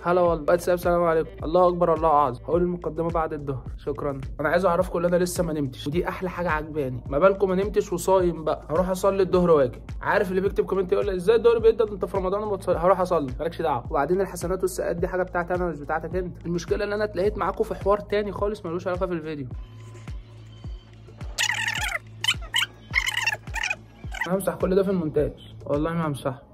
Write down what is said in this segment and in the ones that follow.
هلا والله. السلام عليكم. الله اكبر الله اعظم. هقول المقدمه بعد الظهر. شكرا. انا عايز اعرفكم ان انا لسه ما نمتش، ودي احلى حاجه عجباني. ما بالكم ما نمتش وصايم بقى. هروح اصلي الظهر واجي. عارف اللي بيكتب كومنت يقول لي ازاي الظهر بيقدر انت في رمضان وما تصلي؟ هروح اصلي مالكش دعوه. وبعدين الحسنات والسيئات دي حاجه بتاعتي انا مش بتاعتك انت. المشكله ان انا اتلهيت معاكم في حوار تاني خالص ملوش علاقه في الفيديو. انا همسح كل ده في المونتاج، والله ما همسحه.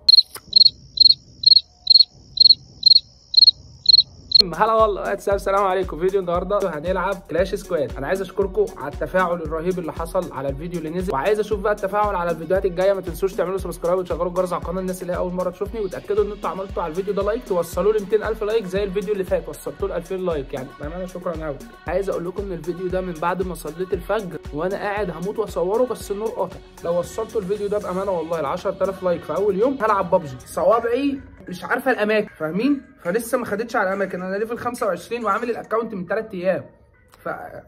هلا والله. السلام عليكم. فيديو النهارده هنلعب كلاش سكواد. انا عايز اشكركم على التفاعل الرهيب اللي حصل على الفيديو اللي نزل، وعايز اشوف بقى التفاعل على الفيديوهات الجايه. ما تنسوش تعملوا سبسكرايب وتشغلوا الجرس على القناه الناس اللي هي اول مره تشوفني، وتاكدوا ان انتوا عملتوا على الفيديو ده لايك. توصلوا لي 200,000 لايك زي الفيديو اللي فات وصلتوا ل 2000 لايك، يعني بامانه شكرا قوي. عايز اقول لكم ان الفيديو ده من بعد ما صليت الفجر وانا قاعد هموت واصوره، بس النور قاطع. لو وصلتوا الفيديو ده بامانه والله ل 10,000 لايك في اول يوم هلعب ببجي. صوابعي مش عارفه الاماكن، فاهمين؟ فلسه ما خدتش على الاماكن. انا ليفل 25 وعامل الاكونت من 3 ايام،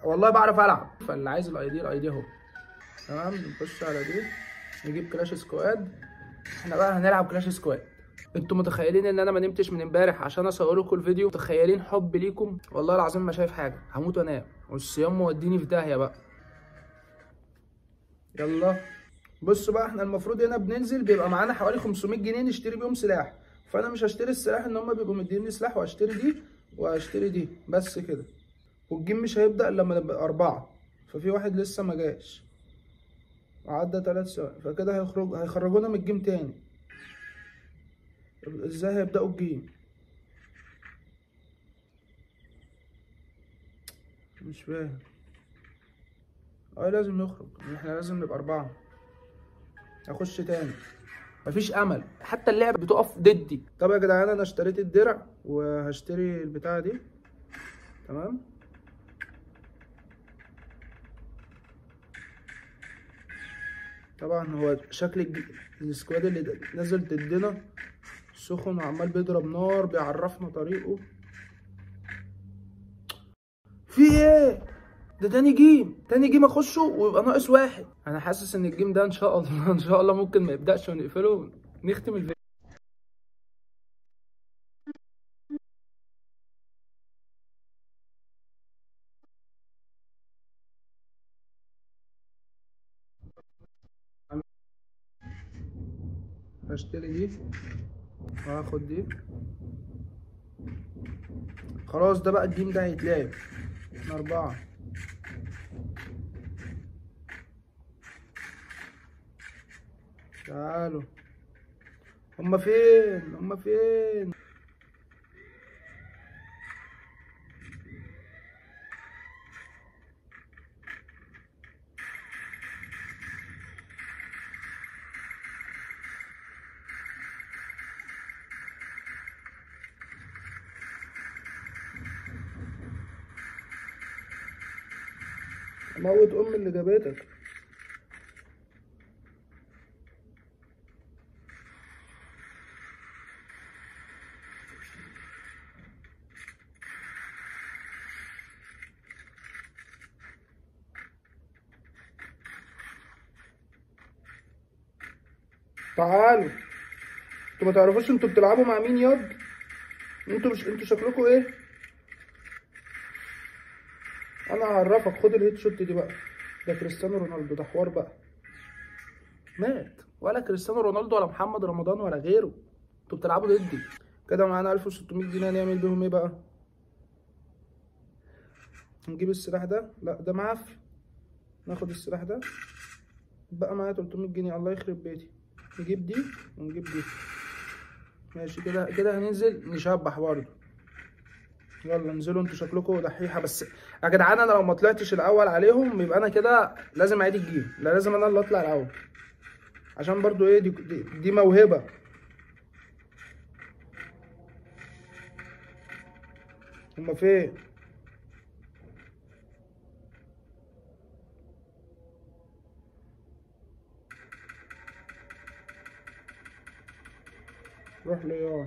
والله بعرف العب. فاللي عايز الاي دي اهو. تمام. نخش على دي نجيب كلاش سكواد. احنا بقى هنلعب كلاش سكواد. انتوا متخيلين ان انا ما نمتش من امبارح عشان اصور لكم الفيديو؟ متخيلين حب ليكم؟ والله العظيم ما شايف حاجه، هموت وانام، والصيام موديني في داهيه بقى. يلا بصوا بقى، احنا المفروض هنا بننزل بيبقى معانا حوالي 500 جنيه نشتري بيهم سلاح. فانا مش هشتري السلاح ان هم بيبقوا مديني سلاح، وهشتري دي وهشتري دي بس كده. والجيم مش هيبدأ الا لما نبقى 4، ففي واحد لسه ما جاش، عدى 3 ثواني، فكده هيخرجونا من الجيم تاني. ازاي هيبدأوا الجيم؟ مش فاهم. لازم نخرج، احنا لازم نبقى 4. اخش تاني، مفيش امل، حتى اللعبه بتقف ضدي. طب يا جدعان انا اشتريت الدرع وهشتري البتاعه دي. تمام. طبعا هو شكل السكواد اللي نزل ضدنا سخن وعمال بيضرب نار بيعرفنا طريقه. في ايه ده؟ تاني جيم اخشه ويبقى ناقص واحد. انا حاسس ان الجيم ده ان شاء الله ان شاء الله ممكن ما يبداش ونقفله نختم الفيديو. هشتري دي وهاخد دي. خلاص ده بقى الجيم ده هيتلعب. احنا 4. تعالوا. هما فين؟ موت اللي جابتك. تعالوا. انتوا ما تعرفوش انتوا بتلعبوا مع مين ياض؟ انتوا شكلكم ايه؟ انا هعرفك. خد الهيد شوت دي بقى. ده كريستيانو رونالدو، ده حوار بقى. مات. ولا كريستيانو رونالدو ولا محمد رمضان ولا غيره. انتوا بتلعبوا ضدي. كده معانا 1600 جنيه. هنعمل بيهم ايه بقى؟ نجيب السلاح ده؟ لا ده معفن. ناخد السلاح ده. بقى معايا 300 جنيه. الله يخرب بيتي. نجيب دي ونجيب دي. ماشي كده هننزل نشبح برضه. يلا انزلوا. انتوا شكلكم دحيحه بس يا جدعان. انا لو ما طلعتش الاول عليهم يبقى انا كده لازم اعيد الجيم. لا لازم انا اللي اطلع الاول، عشان برضو ايه دي موهبه. هما فين؟ روح لي.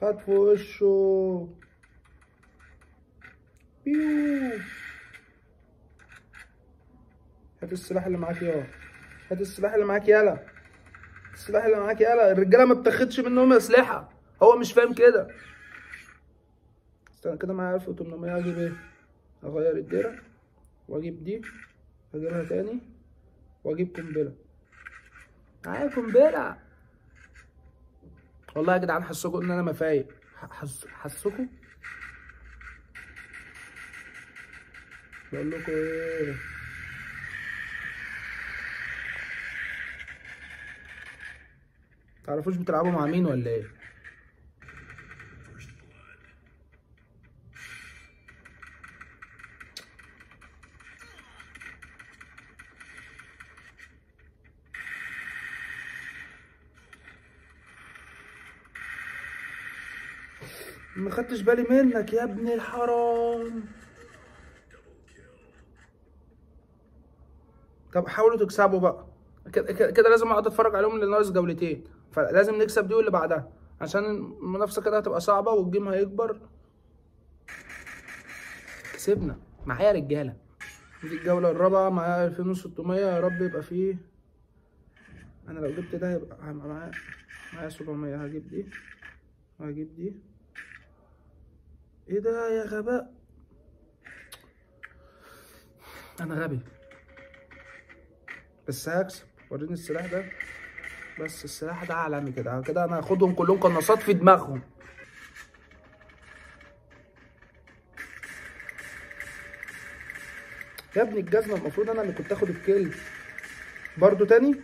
خد في وشه. بيو. هات السلاح اللي معاك يلا، هات السلاح اللي معاك يلا، السلاح اللي معاك يلا. الرجاله ما بتاخدش منهم اسلحه، هو مش فاهم كده. استنى كده معايا 1800. اجيب ايه؟ اغير الدرع واجيب دي، اجيبها تاني واجيب قنبله. معايا قنبله. والله يا جدعان حسكوا ان انا ما فايق، حسكوا. بقول لكم ايه، تعرفوش بتلعبوا مع مين ولا ايه؟ ما خدتش بالي منك يا ابن الحرام. طب حاولوا تكسبوا بقى، كده لازم اقعد اتفرج عليهم اللي ناقص جولتين، فلازم نكسب دي واللي بعدها عشان المنافسه كده هتبقى صعبه والجيم هيكبر. كسبنا. معايا رجاله. دي الجوله الرابعه، معايا 2600. يا رب يبقى فيه. انا لو جبت ده هيبقى معايا 700. هجيب دي وهجيب دي. ايه ده يا غباء، انا غبي بس هكسب. وريني السلاح ده، بس السلاح ده عالمي كده كده. انا هاخدهم كلهم قناصات في دماغهم. يا ابني الجزمه، المفروض انا اللي كنت اخد الكيل برضو تاني.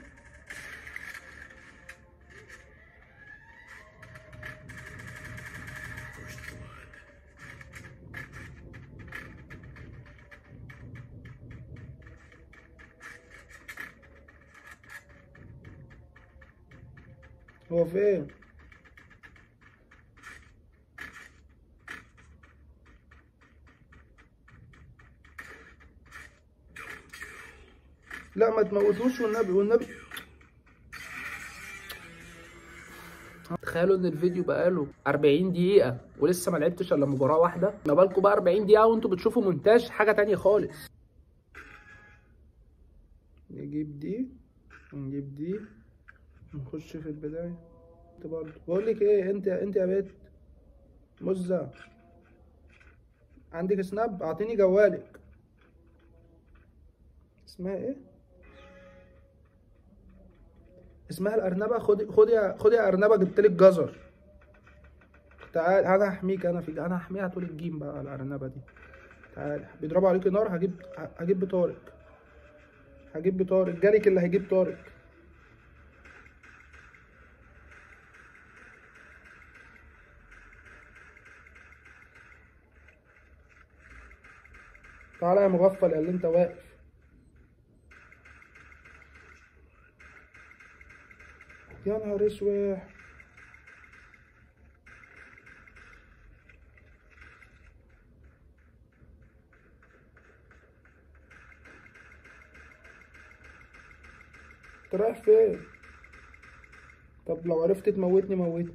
هو فين؟ لا ما تموتوش والنبي والنبي. تخيلوا ان الفيديو بقاله 40 دقيقة ولسه ما لعبتش الا مباراة واحدة. ما بالكم بقى 40 دقيقة وانتوا بتشوفوا مونتاج حاجة تانية خالص. نجيب دي ونجيب دي ونخش في البداية. انت برضه بقول لك ايه، انت يا بنت مزة، عندك سناب؟ اعطيني جوالك. اسمها ايه؟ اسمها الارنبة. خدي يا ارنبة، جبتلك جزر. تعال انا هحميك، انا هحميها طول الجيم بقى الارنبة دي. تعال، بيضربوا عليكي نار. هجيب بطارق. هجيب بطارق، جالك اللي هيجيب طارق. تعالى يا مغفل اللي انت واقف. يا نهار اسود. انت رايح فين؟ طب لو عرفت تموتني موتني،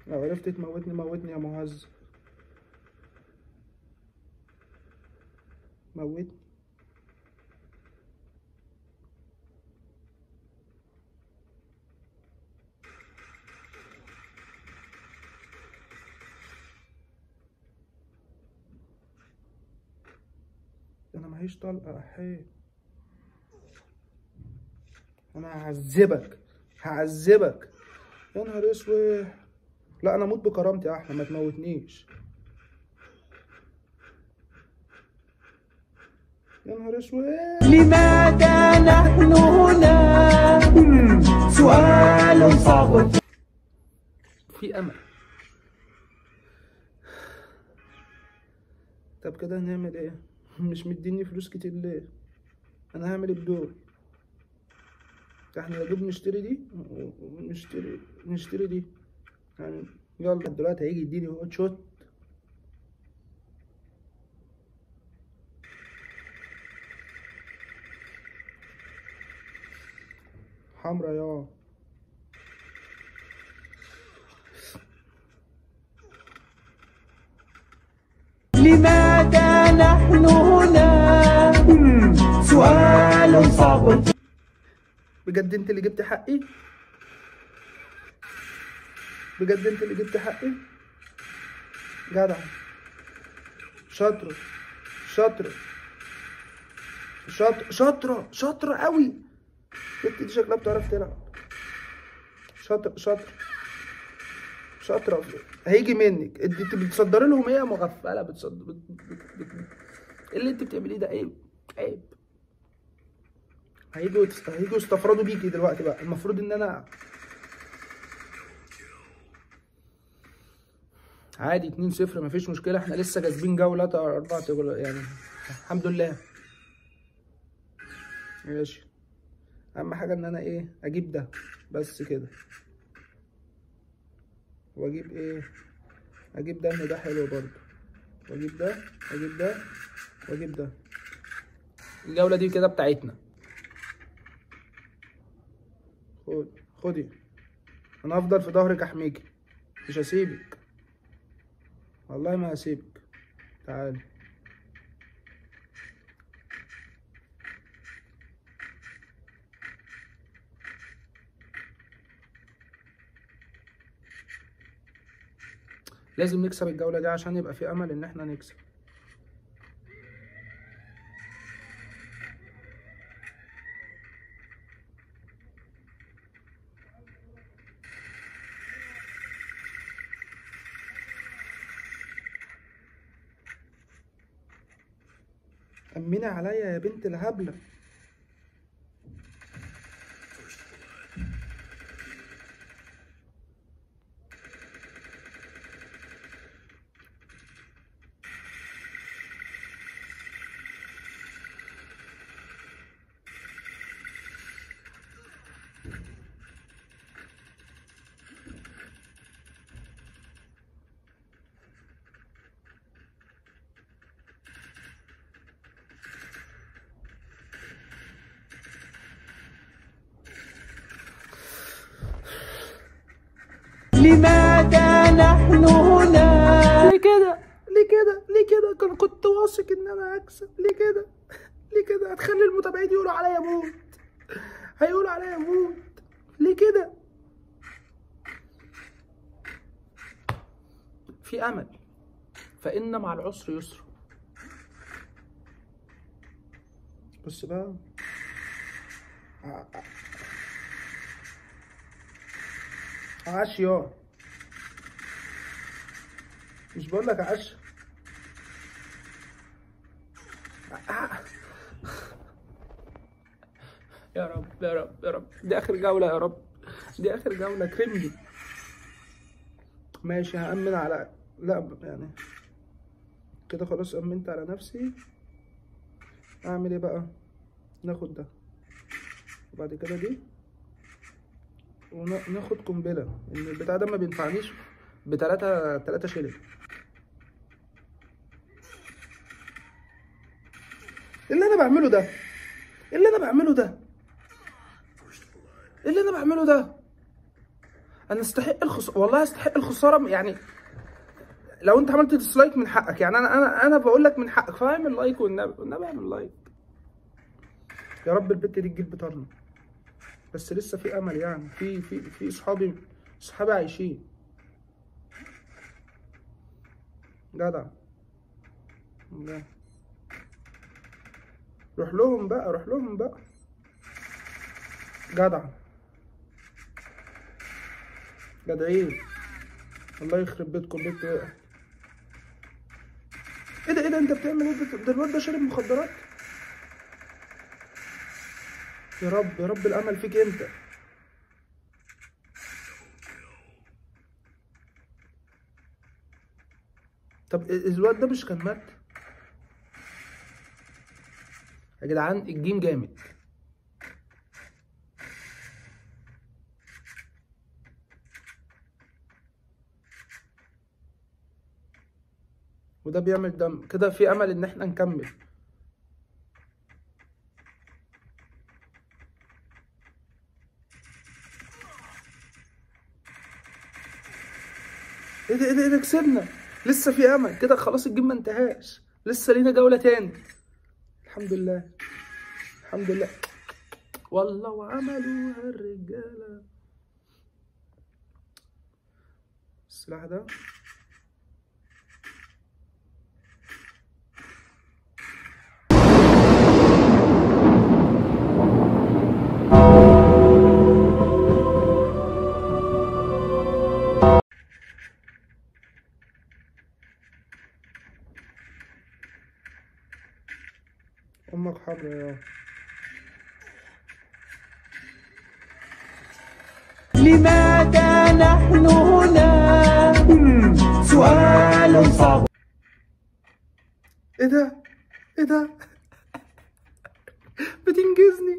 لو عرفت تموتني موتني يا مهزأ، موتني. انا معيش طلقة احيه. انا هعذبك، هعذبك. يا نهار اسود. لا انا اموت بكرامتي احلى، ما تموتنيش. يا نهار اسود. لماذا نحن هنا؟ سؤال صعب. في امل. طب كده هنعمل ايه؟ مش مديني فلوس كتير ليه؟ انا هعمل ايه بدول؟ احنا يا دوب نشتري دي ونشتري دي يعني. يلا دلوقتي هيجي يديني هوت شوت. حمرا يا صعب. بجد انت اللي جبت حقي؟ بجد انت اللي جبت حقي؟ جدع. شاطرة شاطرة شاطرة شاطرة شاطرة قوي. البت دي شكلها بتعرف تلعب. شاطرة شاطرة شاطرة. هيجي منك انت بتصدري لهم ايه يا مغفلة؟ ايه اللي انت بتعمليه ده؟ عيب عيب. هيجوا يستفردوا بيكي دلوقتي بقى. المفروض ان انا عادي 2-0 مفيش مشكلة. احنا لسه كاسبين جولة 4 يعني الحمد لله. ماشي. اهم حاجة ان انا ايه اجيب ده بس كده. واجيب ايه؟ اجيب ده ان ده حلو برضه. واجيب ده واجيب ده واجيب ده. الجولة دي كده بتاعتنا. خدي. انا هفضل في ظهرك احميكي. مش هسيبك. والله ما هسيبك. تعالي. لازم نكسب الجولة دي عشان يبقى في امل ان احنا نكسب. أمني عليا يا بنت الهبلة. لماذا نحن هنا؟ ليه كده؟ ليه كده؟ ليه كده؟ كنت واثق ان انا هكسب. ليه كده؟ ليه كده؟ هتخلي المتابعين يقولوا عليا موت. هيقولوا عليا موت. ليه كده؟ في امل. فإن مع العسر يسر. بص بقى. عاش يا. مش بقول لك عاش. يا رب يا رب يا رب. دي آخر جولة يا رب. دي آخر جولة. كرمني. ماشي هأمن على لا يعني كده خلاص. أمنت على نفسي. أعمل إيه بقى؟ ناخد ده وبعد كده دي وناخد قنبلة. إن البتاع ده ما بينفعنيش ب3 شيلين. اللي أنا بعمله ده اللي أنا بعمله ده اللي أنا بعمله ده أنا أستحق الخسارة. والله أستحق الخسارة. يعني لو أنت عملت ديسلايك من حقك. يعني أنا بقول لك من حقك. فاعمل لايك والنبي اعمل لايك. يا رب البت دي تجيب بطارنا. بس لسه في امل. يعني في صحابي عايشين. جدع. روح لهم بقى. جدع. جدعين. الله يخرب بيتكم. بيت وقع. ايه ده انت بتعمل ايه؟ ده الواد ده شارب مخدرات. يا رب الامل فيك انت. طب الواد ده مش كان مات يا جدعان؟ الجيم جامد. وده بيعمل دم كده. في امل ان احنا نكمل. ايه ده كسبنا. لسه في امل كده. خلاص الجيم ما انتهاش. لسه لينا جولة تاني. الحمد لله. والله وعملوها الرجاله. السلاح ده امك حر يا لماذا نحن هنا؟ سؤال صعب. ايه ده؟ ايه ده؟ بتنجزني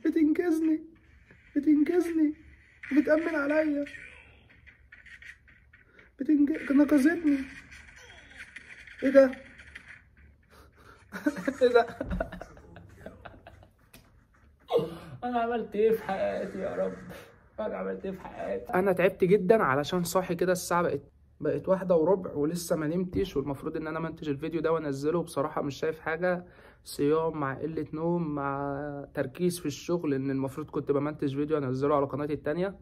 بتنجزني بتنجزني بتأمن عليا نقذتني. ايه ده؟ ايه ده؟ انا عملت ايه في حياتي يا رب؟ انا عملت ايه في حياتي؟ انا تعبت جدا علشان صاحي كده. الساعه بقت 1:15 ولسه ما نمتش، والمفروض ان انا منتج الفيديو ده وانزله. بصراحه مش شايف حاجه، صيام مع قله نوم مع تركيز في الشغل، ان المفروض كنت بمنتج فيديو انزله على قناتي التانية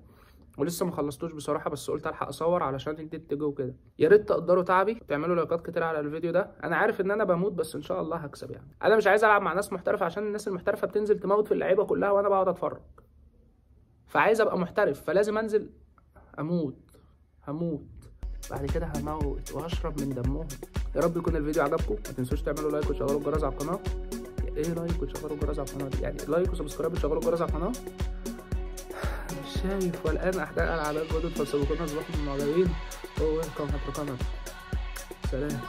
ولسه ما خلصتوش بصراحه، بس قلت الحق اصور علشان النت جو كده. يا ريت تقدروا تعبي وتعملوا لايكات كتير على الفيديو ده. انا عارف ان انا بموت بس ان شاء الله هكسب. يعني انا مش عايز العب مع ناس محترفه عشان الناس المحترفه بتنزل تموت في اللعيبه كلها وانا بقعد اتفرج، فعايز ابقى محترف، فلازم انزل هموت بعد كده هموت وهشرب من دمهم. يا رب يكون الفيديو عجبكم. ما تنسوش تعملوا لايك وتشغلوا الجرس على القناه. ايه لايك وتشغلوا الجرس على القناه؟ يعني لايك وسبسكرايب وتشغلوا الجرس على القناه. مش شايف والان احداث العاب جدد فسبقونا اصبحوا من المعجبين. ويلكم هاتوا قناه. سلام.